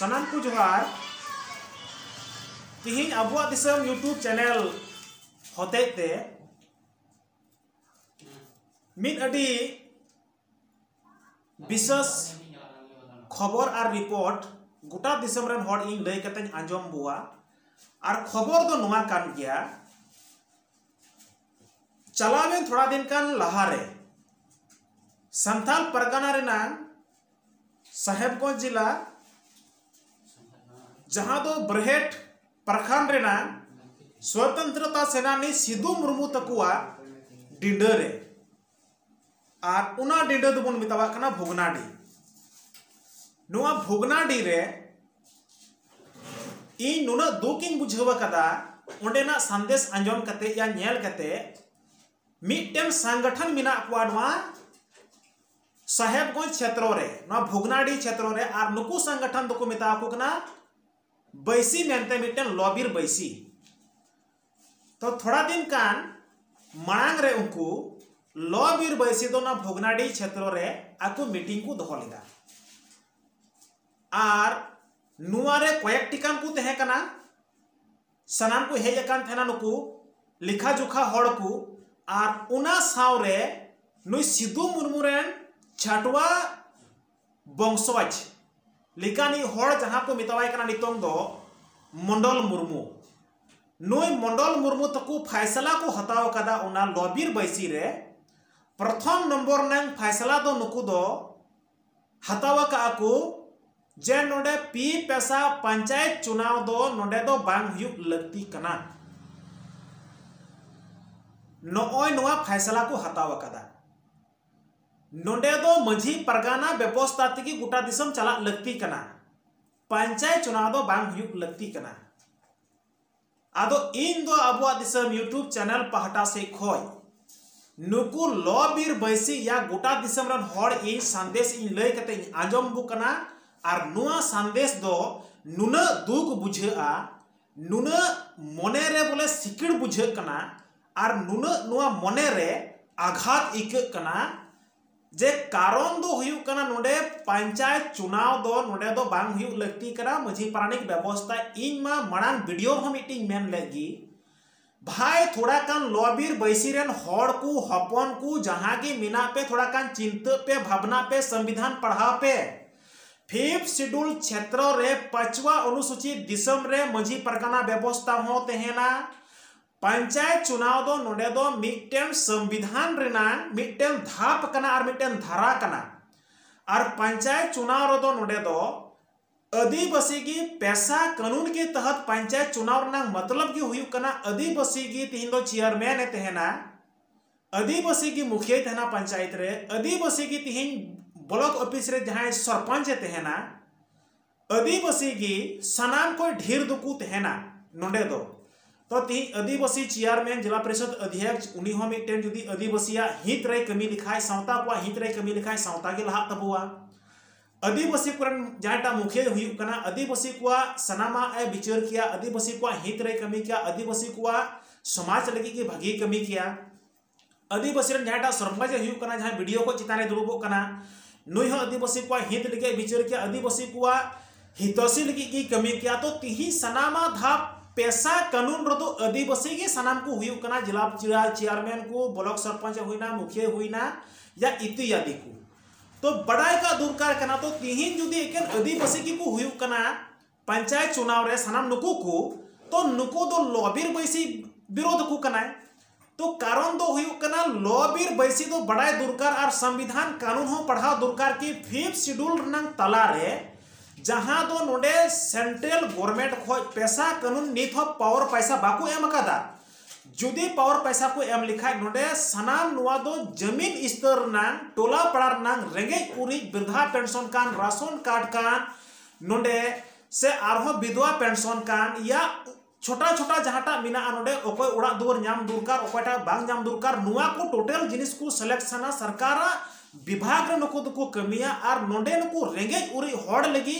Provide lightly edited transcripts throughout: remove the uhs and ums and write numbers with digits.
सनाम को जोहार तिहिन Abua दिसम YouTube channel होते ते मिद अडी विशेष खबर और रिपोर्ट गोटा दिसम रन हर इन लय कते आंजम बुआ और खबर दो नुआ कान गया चलावें थोड़ा दिन कान लहारे संथाल परगना रेनांग साहेबगंज जिला जहां दो बरहेट प्रखंड रेनांग स्वतंत्रता सेनानी सिदु मुर्मू तकुआ डिंडरे और उना डिंडर दोबन मितावा कना भोगनाडी नुआ भोगनाडी रे इन नुना दुकिन बुझाव कदा ओंडेना संदेश आंजम कते या नेल कते मिटटेन संगठन मिना कुआ नुआ साहेबगंज क्षेत्र रे नुआ भोगनाडी क्षेत्र रे और नुकु संगठन दोको मिता को कना बैसी मेनते मिटटेन लॉबीर बैसी तो थोड़ा दिन कान मांग रे उनको लॉबीर बैसी दो ना भोगनाडी क्षेत्र रे आकु मीटिंग को दोहो लेदा और नुआ रे कयेक टिकान को तहे कना सनाम को हेज अकान थेना नुकु लिखा जोखा हड़ को और उना साव रे नुई सिदु मुर्मू रेन छाटवा बंशज लिकानी हड़ जहां को मितावाय कना नितोंग दो मंडल मुर्मू नुई मंडल मुर्मू तकु फैसला को हताव कदा उना लॉबीर बैसी रे प्रथम नंबर नंग फैसला दो नुकु दो हताव का को जे नोडे पी पैसा पंचायत चुनाव दो नोडे दो बांग हुयुक लगती कना नोय नुआ फैसला को हताव कदा नोडे दो मझी परगाना व्यवस्था तकी गोटा दिसम चला लगती कना पंचायत चुनाव दो बांग हुयुक लगती कना आदो इन दो अबुआ दिसम यूट्यूब चैनल पहाटा से खोय नुकु लॉबीर बैसी या गोटा दिसम रन हड़ इन संदेश इन लय कते आंजम बु कना और नुआ संदेश दो नुना दुख बुझा नुना मने रे बोले सिकड़ बुझा कना और नुना नुआ मने रे आघात इक कना जे कारण दो हुयुक कना नोडे पंचायत चुनाव दो नोडे दो बांग हुयुक लगती कना मझी प्राणिक व्यवस्था इन मा मणांग वीडियो हम मीटिंग मेन लेगी भाई थोड़ा कान लॉबीर बैसी रेन हड़ को हपन को जहां की मीना पे थोड़ा कान चिंता पे भावना पे संविधान पढ़ा पे 5th शेड्यूल क्षेत्र रे 5वां अनुसूचित दिसम रे मझी परगना व्यवस्था हो तेहेना पंचायत चुनाव दो नोडे दो मिटटेन संविधान रेना मिटटेन धाप कना और मिटटेन धारा कना और पंचायत चुनाव दो नोडे दो आदिवासी की पैसा कानून के तहत पंचायत चुनाव ना मतलब की हुई कना आदिवासी की तीन दो चेयरमैन है तेहना आदिवासी की मुखिया तेहना पंचायत रे आदिवासी की तीन ब्लॉक ऑफिस रे जहां सरपंच है तेहना आदिवासी की सनाम को ढेर दुकू तेहना नोडे दो तो तीन आदिवासी चेयरमैन जिला परिषद अध्यक्ष उन्हीं हम मिटटेन जुदी आदिवासिया हित रे कमी लिखाय सावता को हित रे कमी लिखाय सावता के लहा तबुआ आदिवासी को जहां मुखिया हुई कना आदिवासी को सनामा ए विचार किया आदिवासी को हित रे कमी किया आदिवासी को समाज लगी की भागी कमी किया आदिवासी जहां सरपंच हुई कना जहां वीडियो को चिताने दुरुबो कना नुई हो आदिवासी को हित लगे विचार किया आदिवासी को हितोसी लगी की कमी किया तो तिही सनामा धा पैसा कानून रो आदिवासी के सनाम को हुई कना जिला चेयरमैन को ब्लॉक सरपंच हुईना मुखिया हुईना या इत्यादि को तो बड़ाई का दुर्कार कना तो तिहिन जुदी एकन आदिवासी की को हुई कना पंचायत चुनाव रे सनाम नुकु को तो नुकु दो लॉबीर बैसी विरोध को कना तो कारण दो हुई कना लॉबीर बैसी दो बड़ाई दुर्कार और संविधान कानून हो पढ़ा दुर्कार की 5th शेड्यूल नंग तला रे जहां दो नोडे सेंट्रल गवर्नमेंट खो पैसा कानून निथ पावर पैसा बाकू एम कदा जुदी पावर पैसा को एम लिखा नोडे सनाम नुआ दो जमीन स्तर नांग टोला पड़ार नांग रेंगे पूरी वृद्धा पेंशन कान राशन कार्ड कान नोडे से आरहो विधवा पेंशन कान या छोटा छोटा जहाटा मिना नोडे ओकोय उड़ा दुवर नाम दुरकार ओकोयटा बांग नाम दुरकार नुआ को टोटल जिनिस को सिलेक्शन सरकार विभाग रे नुको को कमिया और नोडे नुको रेंगे उरी हड़ लगी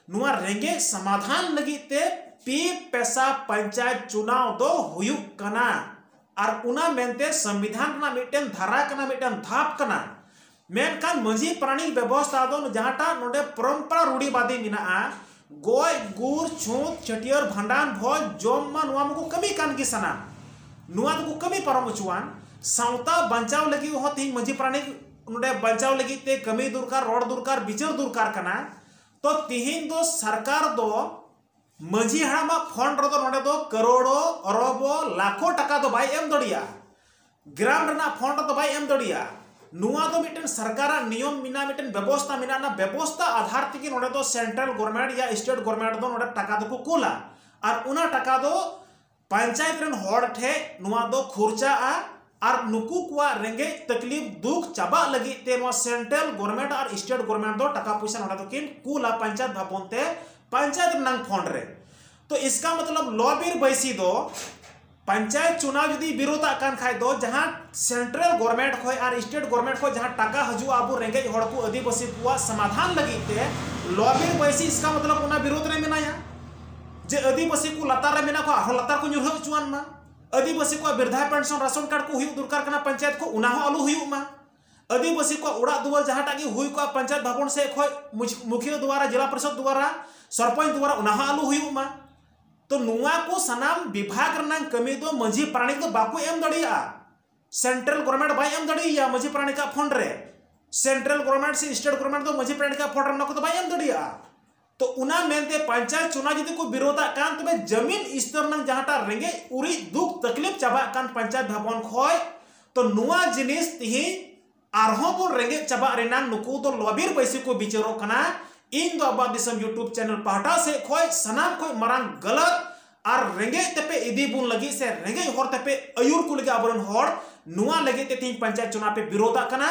नुआ रेंगे समाधान लगी ते पी पैसा पंचायत चुनाव दो हुयुक कना और उना मेनते संविधान ना मिटन धारा कना मिटन धाप कना मेनकान मझी प्राणी व्यवस्था दो जहाटा नोडे परंपरा रूढ़ीवादी मिना गोय गुर छूत छटियर भांडान भोज जोम मा नुआ मको कमी कान की सना नुआ तो कमी परम चुआन सावता बचाव लगी हो तीन मजी प्राणी नोडे बचाव लगी ते कमी दुरकार रोड दुरकार बिचार दुरकार कना तो तिहिन दो सरकार दो मजी हड़ामा फंड रो नोडे दो करोड़ों अरबों लाखों टका दो भाई एम दड़िया ग्राम रना फंड दो भाई एम दड़िया नुआ दो मिटन सरकार नियम मिना मिटन व्यवस्था मिना ना व्यवस्था आधार तक नोडे दो सेंट्रल गवर्नमेंट या स्टेट गवर्नमेंट दो नोडे टका दो को कोला और उना टका दो पंचायत रन होड़ ठे नुआ दो खर्चा और नुकु कुआ रेंगे तकलीफ दुख चाबा लगी ते नुआ सेंट्रल गवर्नमेंट और स्टेट गवर्नमेंट दो टका पैसा नोडे दो किन कुला पंचायत भवन ते पंचायत नंग फंड रे तो इसका मतलब लॉबीर बैसी दो पंचायत चुनाव यदि विरोधा कान खाय दो जहां सेंट्रल गवर्नमेंट खोय और स्टेट गवर्नमेंट खोय जहां टाका हजू आबू रेंगे हड़ को आदिवासी कुआ समाधान लगी ते लॉबीर बैसी इसका मतलब उना विरोध रे मेनाया जे आदिवासी को लतार रे मेना को आहो लतार को नुरह चुआन मा आदिवासी को वृद्धा पेंशन राशन कार्ड को हुई दुरकार कना पंचायत को उना हो आलू हुई मा आदिवासी को उड़ा दुआर जहां टाकी हुई को पंचायत भवन से खोय मुखिया द्वारा जिला परिषद द्वारा सरपंच द्वारा उना हो आलू हुई मा तो नुआ को सनाम विभाग रना कमी दो मजी प्राणी तो बाकू एम दड़िया सेंट्रल गवर्नमेंट बाय एम दड़िया मजी प्राणी का फंड रे सेंट्रल गवर्नमेंट से स्टेट गवर्नमेंट दो मजी प्राणी का फंड रना को तो बाय एम दड़िया तो उना मेनते पंचायत चुनाव यदि को विरोधा कान तबे जमीन स्तर नंग जहाटा रेंगे उरी दुख तकलीफ चाबा कान पंचायत भवन खोय तो नुआ जिनिस तिहि आरहो बोल रेंगे चाबा रेना नुकु तो लॉबीर पैसे को बिचारो कना इन दो अबा दिसम यूट्यूब चैनल पाटा से खोय सनाम खोय मरांग गलत और रेंगे तेपे इदी बुन लगी से रेंगे होर तेपे अयुर को लगे आबरन होर नुआ लगे ते तीन पंचायत चुनाव पे विरोधा कना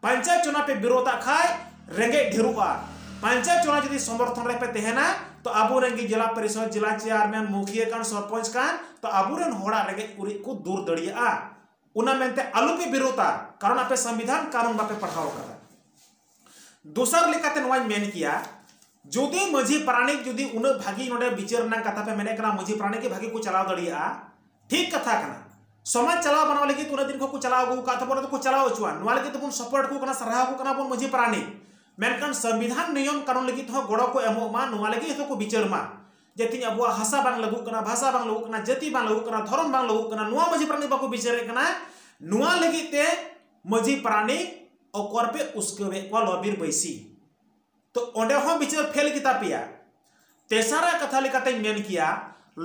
पंचायत चुनाव पे विरोधा खाय रेंगे ढेरुआ पंचायत चुनाव यदि समर्थन रे पे तेहना तो आबू रेंगे जिला परिषद जिला चेयरमैन मुखिया कान सरपंच कान तो आबू रेन होड़ा रेंगे उरी को दूर दड़िया उना मेनते आलू पे विरोधा कारण आपे संविधान कानून बापे पढ़ाओ करा दूसर लेकाते नोवाई मेन किया जोदि मजी प्राणिक जोदि उन भागी नोडे विचार ना कथा पे मेने कना मजी प्राणिक के भागी को चलाव दड़िया ठीक कथा कना समाज चलाव बनाव लगी तुना दिन को चलाव गु का तपर को चलाव चुआ नोवा लगी तो सपोर्ट को कना सराह को कना मजी प्राणिक मेनकान संविधान नियम कानून लगी तो गड़ो को एमो मा नोवा लगी तो को विचार मा जेति अब हासा बांग लगू कना भाषा बांग लगू कना जाति बांग लगू कना धर्म बांग लगू कना नोवा मजी प्राणिक बाको विचारे कना नोवा लगी ते मजी प्राणिक और पे उसके को लॉबीर बैसी तो ओंडे हो विचार फेल किता पिया तेसारा कथा लेकाते मेन किया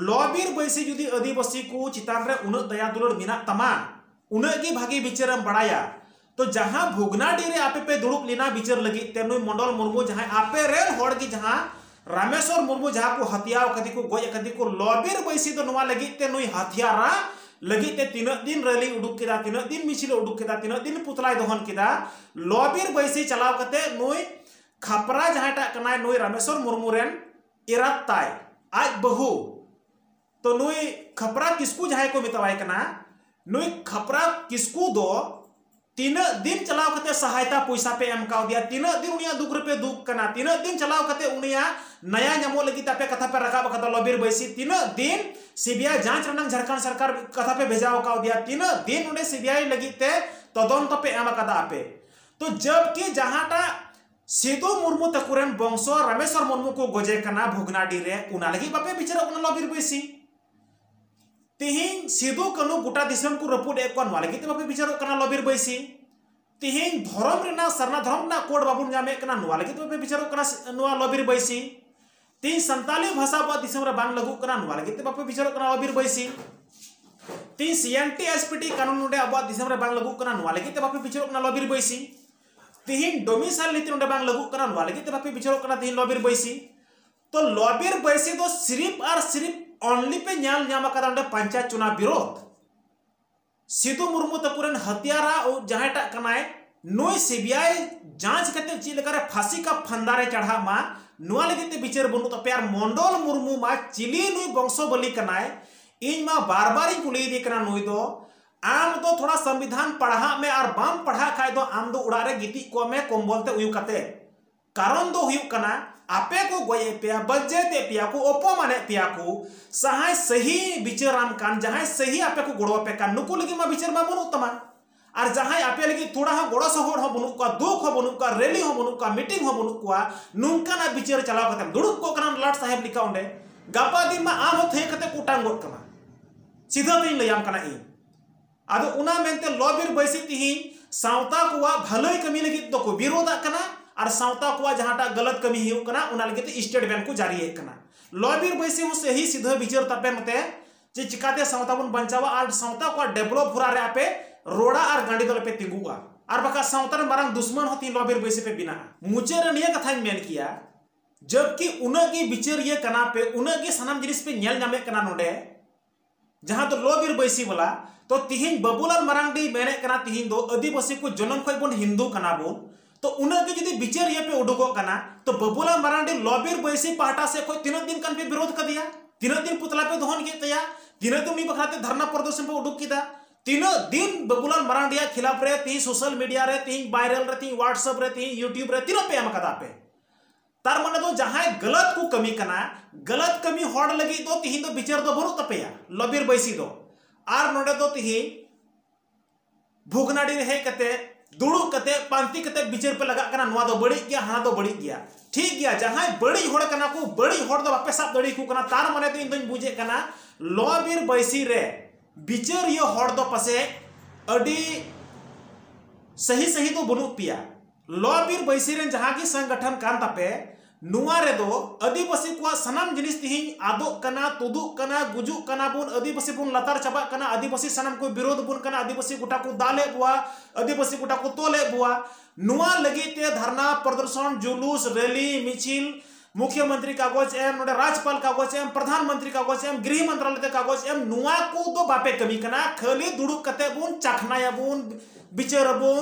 लॉबीर बैसी जुदी आदिवासी को चितान रे उन दया दुलड़ मिना तमा उन की भागी विचारम बड़ाया तो जहां भुगनाडी रे आपे पे दुड़ुप लेना विचार लगी तेनुई मंडल मुर्मू जहां आपे रेल होड़ की जहां रामेश्वर मुर्मू जहां को हथियाव कदी को गोय कदी को लॉबीर बैसी तो नुआ लगी तेनुई हथियारा लगी ते तीन दिन रैली उडुक केदा तीन दिन मिছিল उडुक केदा तीन दिन पुतलाय दहन केदा लॉबीर बैसी चलाव कते नुई खपरा जहाटा कनाय नुई रामेश्वर मुर्मू रेन इरात ताय आज बहु तो नुई खपरा किसकू जहाय को मितवाय कना नुई खपरा किसकू दो तीन दिन चलाव कते सहायता पैसा पे एम काव दिया तीन दिन उनिया दुख रुपये दुख कना तीन दिन चलाव कते उनिया नया नमो लगी तापे कथा पे रखा कथा लॉबीर बैसी तीन दिन सीबीआई जांच रनंग झारखंड सरकार कथा पे भेजाव काव दिया तीन दिन उन्हें सीबीआई लगी ते तदंत पे एम कदा आपे तो जबकि जहाटा सिद्धू मुर्मू तकुरेन बंशो रामेश्वर मुर्मू को गोजे कना भुगनाडी रे उना लगी बापे बिचारा उना लॉबीर बैसी तिहिन सिद्धू कनु गोटा दिसम को रपुड एक को लगी ते बापे बिचारा कना लॉबीर बैसी तिहिन धर्म रेना सरना धर्म ना कोड बाबुन जामे कना नुआ लगी ते बापे बिचारा कना नुआ लॉबीर बैसी तीन संताली भाषा बा दिसम रे बांग लगू कना नुआ लगी ते बापे बिचारा कना लॉबीर बैसी तीन सीएनटी एसपीटी कानून नोडे अब दिसम रे बांग लगू कना नुआ लगी ते बापे बिचारा कना लॉबीर बैसी तिहिन डोमिसाइल नीति नोडे बांग लगू कना नुआ लगी ते बापे बिचारा कना तिहिन लॉबीर बैसी तो लॉबीर बैसी तो सिर्फ और सिर्फ ओनली पे न्याल न्यामा कदा नोडे पंचायत चुनाव विरोध सिद्धू मुर्मू तकुरेन हत्यारा और जहाटा कनाय नोई सीबीआई जांच करते ची लेकर फांसी का फंदारे चढ़ा मा नुआ लगी ते बिचार बनु तो प्यार मंडल मुर्मू मा चिली नुई वंशो बलि कनाय इन मा बार बार कुली दी कना नुई दो आम तो थोड़ा संविधान पढ़ा में और बाम पढ़ा खाय दो आम दो उड़ा रे गिति को में कोम्बलते उयु कते कारण दो हुयु कना आपे को गोये पिया बजे ते पिया को ओपो माने पिया को सहाय सही विचाराम कान जहां सही आपे को गोड़ो पे कान नुकु लगी मा विचार मा बनु तमा और जहां आपे लगी थोड़ा हो गोड़ो सहोड़ हो बनु का दुख हो बनु का रैली हो बनु का मीटिंग हो बनु का नुंका ना विचार चलाव कते दुड़ुक को कना सम्राट साहेब लिखा उंडे गापा दिन मा आम हो थे कते कुटांग गोट कमा सीधा तीन लयाम कना इन आदो उना मेनते लॉबिर बैसी तिहिन सावता कुआ भलई कमी लगी तो को विरोधा कना और सावता कुआ जहाटा गलत कमी हिउ कना उना लगी स्टेट बैंक को जारी कना लॉबिर बैसी हो सही सीधा विचार तपे मते जे चिकाते सावता बन बंचावा और सावता कुआ डेवलप हुरा रे आपे रोड़ा और गांडी दल पे तिंगुआ और बका सावता रे मारंग दुश्मन होती लॉबिर बैसी पे बिना मुझे निया कथा मेन किया जबकि उनगी विचार ये कना पे उनगी सनाम जिनिस पे नेल नामे कना नोडे जहां तो लॉबिर बैसी वाला तो तिहिन बाबूलाल मारांडी मेने कना तिहिन दो आदिवासी को जन्म खय बन हिंदू कना बोन तो उनके जदि विचार ये पे उडुको कना तो बाबूलाल मारांडी लॉबिर बैसी पार्टा से कोई 3 दिन कन पे विरोध कर दिया 3 दिन पुतला पे दहन के तया 3 दिन नी बखराते धरना प्रदर्शन पे उडुक किदा 3 दिन बाबूलाल मारांडी खिलाफ रे ती सोशल मीडिया रे ती वायरल रे ती व्हाट्सएप रे ती यूट्यूब रे तीनो पे एम कदा पे तार माने तो जहां गलत को कमी कना गलत कमी हड़ लगी तो तिहिन दो विचार दो बनु तपेया लॉबिर बैसी दो आर नोडे दो तिहिन भुगनाडी रे कते दुड़ू कते पांती कते विचार पे लगा कना नवा दो बड़ी गया हां दो बड़ी गया ठीक गया जहां बड़ी हड़ कना को बड़ी हड़ दो बापे साब दड़ी को कना तार माने तो इन दोन बुझे कना लॉबिर बैसी रे विचार ये हड़ दो पसे अडी सही सही तो बनु पिया लॉबिर बैसी रे जहां की संगठन कान तपे नुआ रे दो आदिवासी को सनाम जिनिस तिहिन आदो कना तुदु कना गुजु कना बुन आदिवासी बुन लतार चबा कना आदिवासी सनाम को विरोध बुन कना आदिवासी गुटा को दाले बुआ आदिवासी गुटा को तोले बुआ नुआ लगी ते धरना प्रदर्शन जुलूस रैली मिছিল मुख्यमंत्री कागज एम नोडे राज्यपाल कागज एम प्रधानमंत्री कागज एम गृह मंत्रालय कागज एम नुआ को दो बापे कमी कना खाली दुड़ु कते बुन चखनाया बुन विचार बुन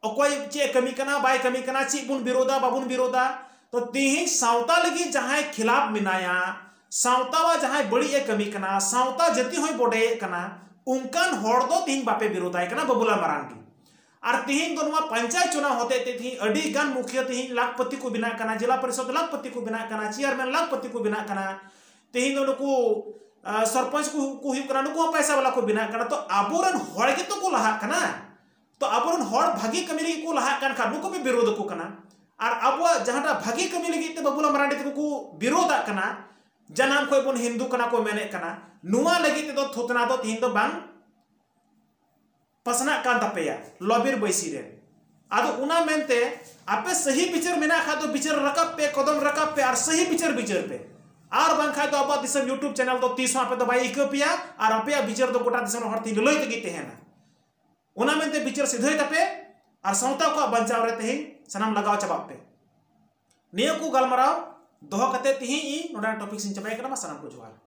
अकोय चे कमी कना बाय कमी कना ची बुन विरोधा बाबुन विरोधा तो तिहिन सावता लगी जहां खिलाफ मिनाया सावतावा जहां बड़ी ए कमी कना सावता जति होय बोडे कना उनकान हड़ दो तिहिन बापे विरोधाय कना बाबूलाल मारांडी और तिहिन दोनवा पंचायत चुनाव होते तिहिन अडी गान मुखिया तिहिन लाखपति को बिना कना जिला परिषद लाखपति को बिना कना चेयरमैन लाखपति को बिना कना तिहिन दोनो को सरपंच को हुई कना नुको पैसा वाला को बिना कना तो आबोरन हड़ के तो को लहा कना तो आबोरन हड़ भागी कमी लगी को लहा कन खा नुको पे विरोध को कना और अब जहां भागी कमी लगी ते बाबूलाल मारांडी को विरोधा कना जनाम कोई बन हिंदू कना को मेने कना नुआ लगी ते तो थोतना तो तिहिन तो बांग पसना कान तपेया लॉबिर बैसी रे आदो उना मेनते आपे सही विचार मेना खा तो विचार रकब पे कदम रकब पे और सही विचार पे और बांग खा तो अब दिसम यूट्यूब चैनल तो 30 पे तो भाई इकपिया और आपे विचार तो गोटा दिसम हर तीन लई तगी तेहना उना मेनते विचार सिधै तपे और सावता को बंचाव रे तेहिन सनाम लगाव चबाब पे नियो को गलमराव दोह कते तिही इ नोडा टॉपिक सिन चबाय कना सनाम को जोहार।